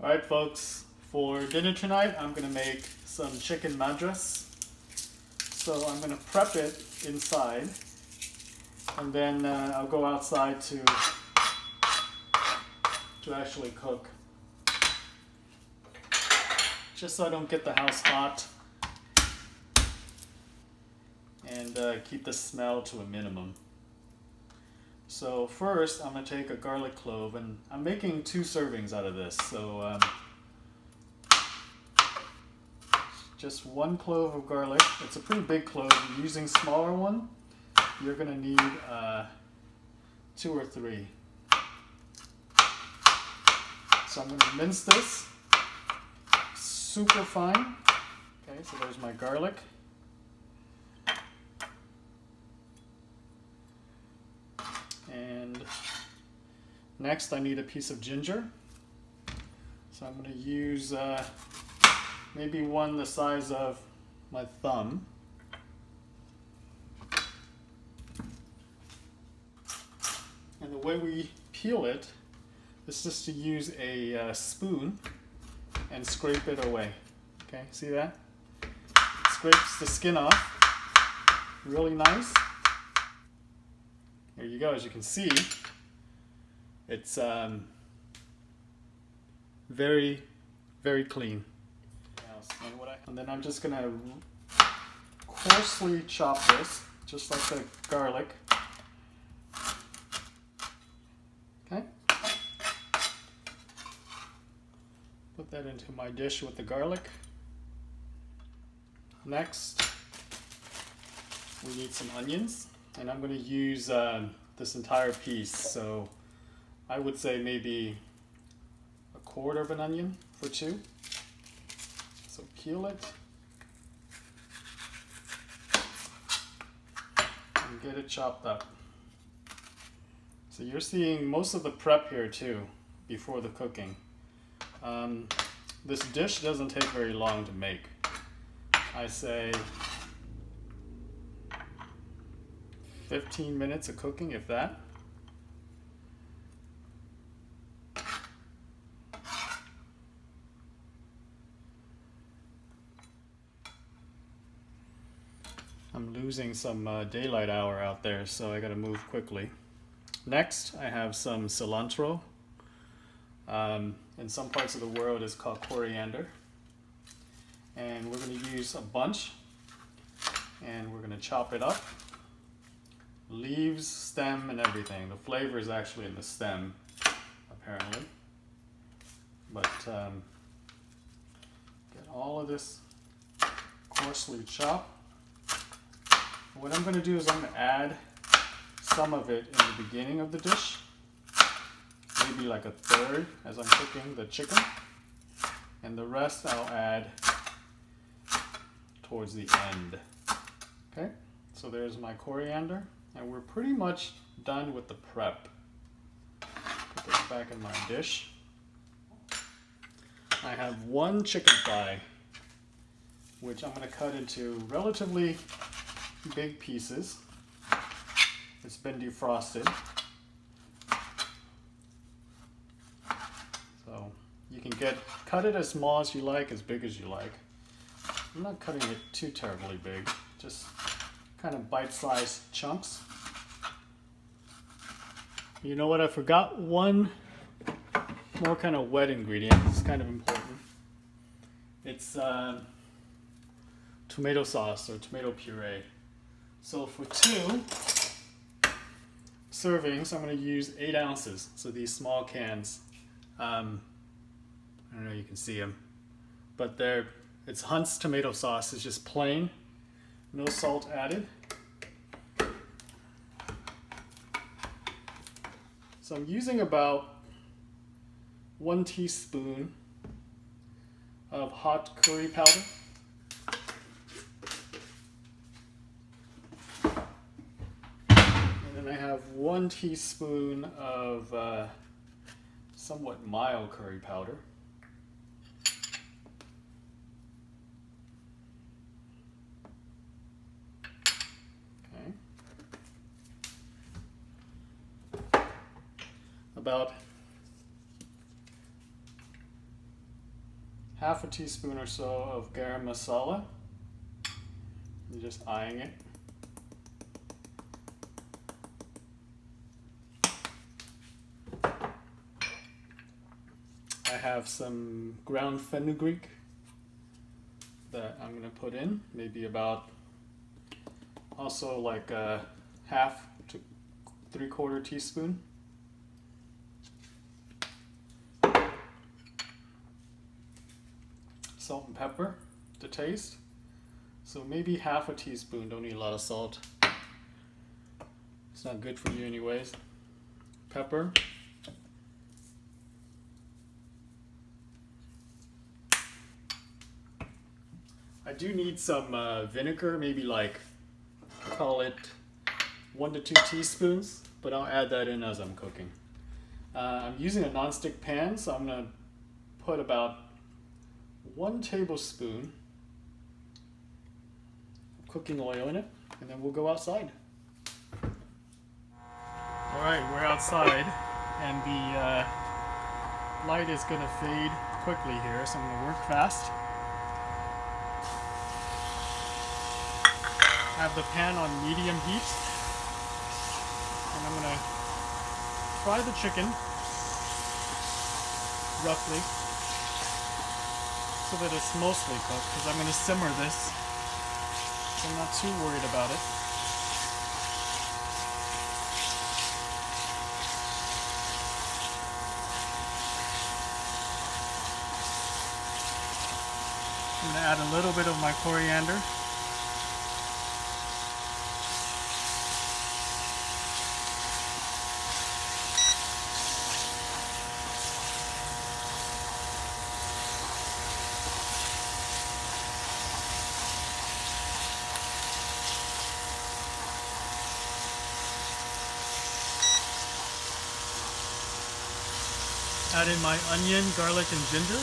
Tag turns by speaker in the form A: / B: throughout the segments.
A: Alright folks, for dinner tonight I'm going to make some chicken madras. So I'm going to prep it inside and then I'll go outside to actually cook. Just so I don't get the house hot and keep the smell to a minimum. So first I'm going to take a garlic clove, and I'm making 2 servings out of this. So just 1 clove of garlic. It's a pretty big clove. If you're using smaller one, you're going to need 2 or 3. So I'm going to mince this super fine. Okay, so there's my garlic. And next I need a piece of ginger. So I'm going to use maybe one the size of my thumb. And the way we peel it is just to use a spoon and scrape it away. Okay, see that? Scrapes the skin off. Really nice. There you go. As you can see, it's very, very clean. And then I'm just going to coarsely chop this, just like the garlic. Okay. Put that into my dish with the garlic. Next, we need some onions. And I'm going to use this entire piece, so I would say maybe 1/4 of an onion for 2. So peel it and get it chopped up. So you're seeing most of the prep here too before the cooking. This dish doesn't take very long to make. I say 15 minutes of cooking, if that. I'm losing some daylight hour out there, so I gotta move quickly. Next, I have some cilantro. In some parts of the world it's called coriander. And we're gonna use a bunch, and we're gonna chop it up. Leaves, stem, and everything. The flavor is actually in the stem, apparently. But get all of this coarsely chopped. What I'm going to do is I'm going to add some of it in the beginning of the dish, maybe like 1/3 as I'm cooking the chicken, and the rest I'll add towards the end. Okay, so there's my coriander. And we're pretty much done with the prep. Put this back in my dish. I have 1 chicken thigh, which I'm going to cut into relatively big pieces. It's been defrosted. So you can cut it as small as you like, as big as you like. I'm not cutting it too terribly big, just kind of bite-sized chunks. You know what? I forgot one more kind of wet ingredient. It's kind of important. It's tomato sauce or tomato puree. So for 2 servings, I'm going to use 8 ounces. So these small cans. I don't know if you can see them, but it's Hunt's tomato sauce. It's just plain, no salt added. So I'm using about 1 teaspoon of hot curry powder. And then I have 1 teaspoon of somewhat mild curry powder. About half a teaspoon or so of garam masala. I'm just eyeing it. I have some ground fenugreek that I'm going to put in, maybe about also like a half to 3/4 teaspoon. Salt and pepper to taste. So maybe half a teaspoon, don't need a lot of salt. It's not good for you anyways. Pepper. I do need some vinegar, maybe like, call it 1 to 2 teaspoons, but I'll add that in as I'm cooking. I'm using a non-stick pan, so I'm gonna put about 1 tablespoon of cooking oil in it, and then we'll go outside. Alright, we're outside, and the light is gonna fade quickly here, so I'm gonna work fast. I have the pan on medium heat, and I'm gonna fry the chicken roughly so that it's mostly cooked, because I'm gonna simmer this, so I'm not too worried about it. I'm gonna add a little bit of my coriander. Add in my onion, garlic, and ginger.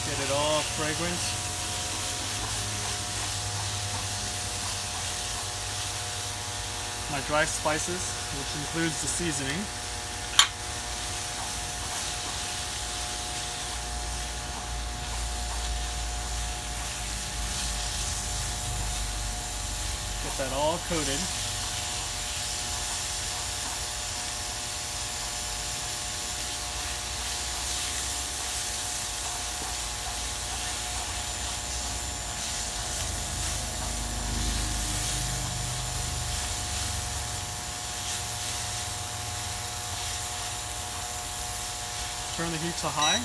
A: Get it all fragrant. My dry spices, which includes the seasoning. Get that all coated. Turn the heat to high.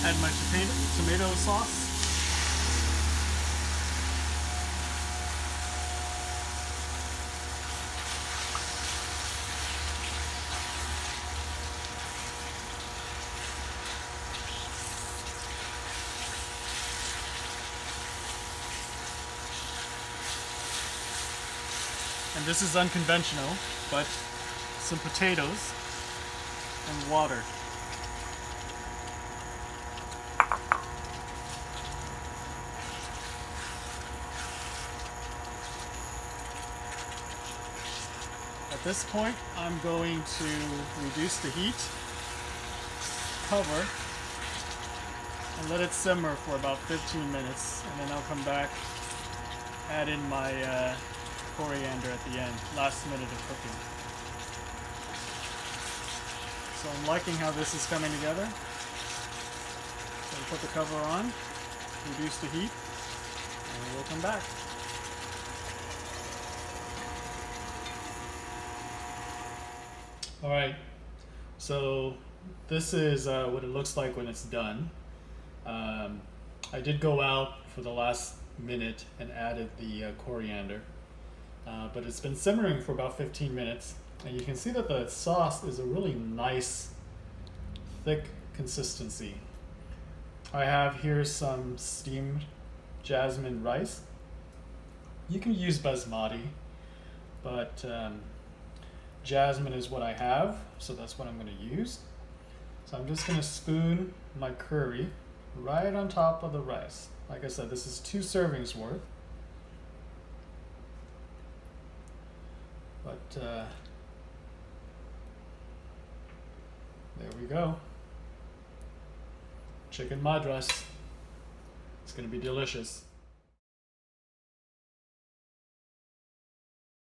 A: Add my tomato sauce. And this is unconventional, but some potatoes and water. At this point, I'm going to reduce the heat, cover, and let it simmer for about 15 minutes, and then I'll come back, add in my coriander at the end, last minute of cooking. So I'm liking how this is coming together. So I'll put the cover on, reduce the heat, and we'll come back. All right, so this is what it looks like when it's done. I did go out for the last minute and added the coriander, but it's been simmering for about 15 minutes, and you can see that the sauce is a really nice, thick consistency. I have here some steamed jasmine rice. You can use basmati, but jasmine is what I have, so that's what I'm going to use. So I'm just going to spoon my curry right on top of the rice. Like I said, this is 2 servings worth. But there we go. Chicken Madras. It's going to be delicious.